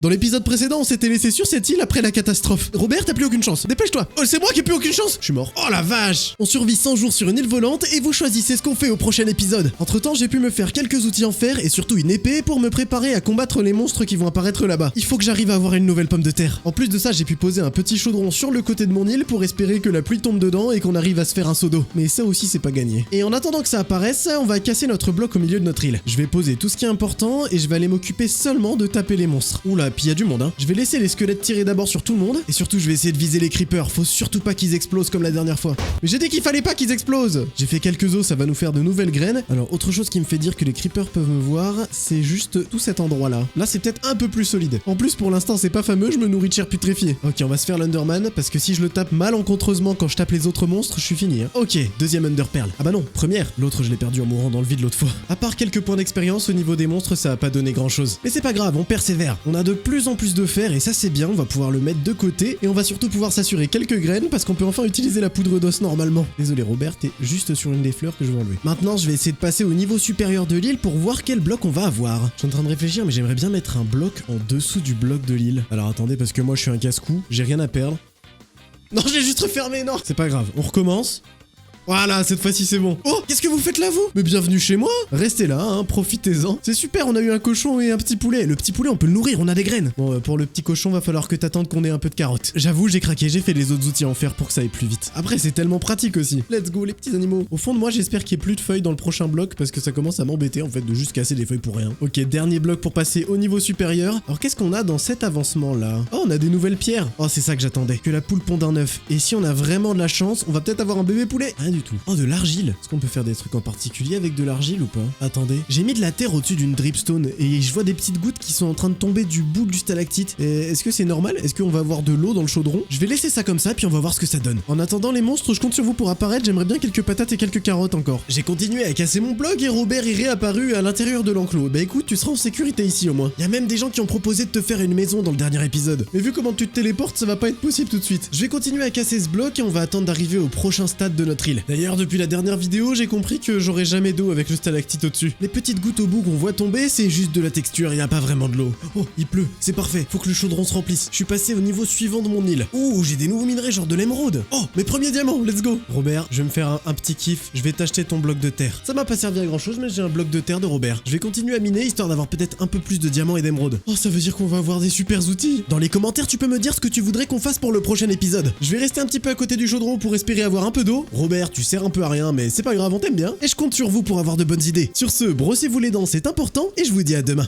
Dans l'épisode précédent, on s'était laissé sur cette île après la catastrophe. Robert, t'as plus aucune chance. Dépêche-toi. Oh, c'est moi qui ai plus aucune chance. Je suis mort. Oh la vache. On survit 100 jours sur une île volante et vous choisissez ce qu'on fait au prochain épisode. Entre-temps, j'ai pu me faire quelques outils en fer et surtout une épée pour me préparer à combattre les monstres qui vont apparaître là-bas. Il faut que j'arrive à avoir une nouvelle pomme de terre. En plus de ça, j'ai pu poser un petit chaudron sur le côté de mon île pour espérer que la pluie tombe dedans et qu'on arrive à se faire un seau d'eau. Mais ça aussi, c'est pas gagné. Et en attendant que ça apparaisse, on va casser notre bloc au milieu de notre île. Je vais poser tout ce qui est important et je vais aller m'occuper seulement de taper les monstres. Oula, puis y a du monde, hein. Je vais laisser les squelettes tirer d'abord sur tout le monde, et surtout je vais essayer de viser les creepers, faut surtout pas qu'ils explosent comme la dernière fois. Mais j'ai dit qu'il fallait pas qu'ils explosent. J'ai fait quelques os, ça va nous faire de nouvelles graines. Alors autre chose qui me fait dire que les creepers peuvent me voir, c'est juste tout cet endroit là. Là c'est peut-être un peu plus solide. En plus pour l'instant c'est pas fameux, je me nourris de chair putréfiée. Ok, on va se faire l'Underman, parce que si je le tape malencontreusement quand je tape les autres monstres, je suis fini, hein. Ok, deuxième Underpearl. Ah bah non, première. L'autre je l'ai perdu en mourant dans le vide l'autre fois. À part quelques points d'expérience au niveau des monstres, ça a pas donné grand chose. Mais c'est pas grave, on persévère. On a de plus en plus de fer et ça c'est bien, on va pouvoir le mettre de côté et on va surtout pouvoir s'assurer quelques graines parce qu'on peut enfin utiliser la poudre d'os normalement. Désolé Robert, t'es juste sur une des fleurs que je vais enlever. Maintenant je vais essayer de passer au niveau supérieur de l'île pour voir quel bloc on va avoir. Je suis en train de réfléchir mais j'aimerais bien mettre un bloc en dessous du bloc de l'île. Alors attendez parce que moi je suis un casse-cou, j'ai rien à perdre. Non, j'ai juste refermé, non. C'est pas grave, on recommence. Voilà, cette fois-ci c'est bon. Oh, qu'est-ce que vous faites là vous? Mais bienvenue chez moi. Restez là, hein, profitez-en. C'est super, on a eu un cochon et un petit poulet. Le petit poulet, on peut le nourrir, on a des graines. Bon, pour le petit cochon, va falloir que t'attendes qu'on ait un peu de carottes. J'avoue, j'ai craqué, j'ai fait les autres outils en fer pour que ça aille plus vite. Après, c'est tellement pratique aussi. Let's go, les petits animaux. Au fond de moi, j'espère qu'il n'y ait plus de feuilles dans le prochain bloc parce que ça commence à m'embêter en fait de juste casser des feuilles pour rien. Ok, dernier bloc pour passer au niveau supérieur. Alors, qu'est-ce qu'on a dans cet avancement là? Oh, on a des nouvelles pierres. Oh, c'est ça que j'attendais. Que la poule pond un œuf. Et si on a vraiment de la chance, on va peut-être avoir un bébé poulet. Rien du tout. Oh, de l'argile. Est-ce qu'on peut faire des trucs en particulier avec de l'argile ou pas? Attendez, j'ai mis de la terre au-dessus d'une dripstone et je vois des petites gouttes qui sont en train de tomber du bout du stalactite. Est-ce que c'est normal? Est-ce qu'on va avoir de l'eau dans le chaudron? Je vais laisser ça comme ça puis on va voir ce que ça donne. En attendant les monstres, je compte sur vous pour apparaître, j'aimerais bien quelques patates et quelques carottes encore. J'ai continué à casser mon bloc et Robert est réapparu à l'intérieur de l'enclos. Bah écoute, tu seras en sécurité ici au moins. Il y a même des gens qui ont proposé de te faire une maison dans le dernier épisode. Mais vu comment tu te téléportes, ça va pas être possible tout de suite. Je vais continuer à casser ce bloc et on va attendre d'arriver au prochain stade de notre île. D'ailleurs, depuis la dernière vidéo, j'ai compris que j'aurais jamais d'eau avec le stalactite au-dessus. Les petites gouttes au bout qu'on voit tomber, c'est juste de la texture, y a pas vraiment de l'eau. Oh, il pleut, c'est parfait, faut que le chaudron se remplisse. Je suis passé au niveau suivant de mon île. Ouh, j'ai des nouveaux minerais genre de l'émeraude. Oh, mes premiers diamants, let's go. Robert, je vais me faire un petit kiff, je vais t'acheter ton bloc de terre. Ça m'a pas servi à grand chose, mais j'ai un bloc de terre de Robert. Je vais continuer à miner histoire d'avoir peut-être un peu plus de diamants et d'émeraudes. Oh, ça veut dire qu'on va avoir des super outils. Dans les commentaires, tu peux me dire ce que tu voudrais qu'on fasse pour le prochain épisode. Je vais rester un petit peu à côté du chaudron pour espérer avoir un peu d'eau. Robert, tu sers un peu à rien, mais c'est pas grave, on t'aime bien. Et je compte sur vous pour avoir de bonnes idées. Sur ce, brossez-vous les dents, c'est important, et je vous dis à demain.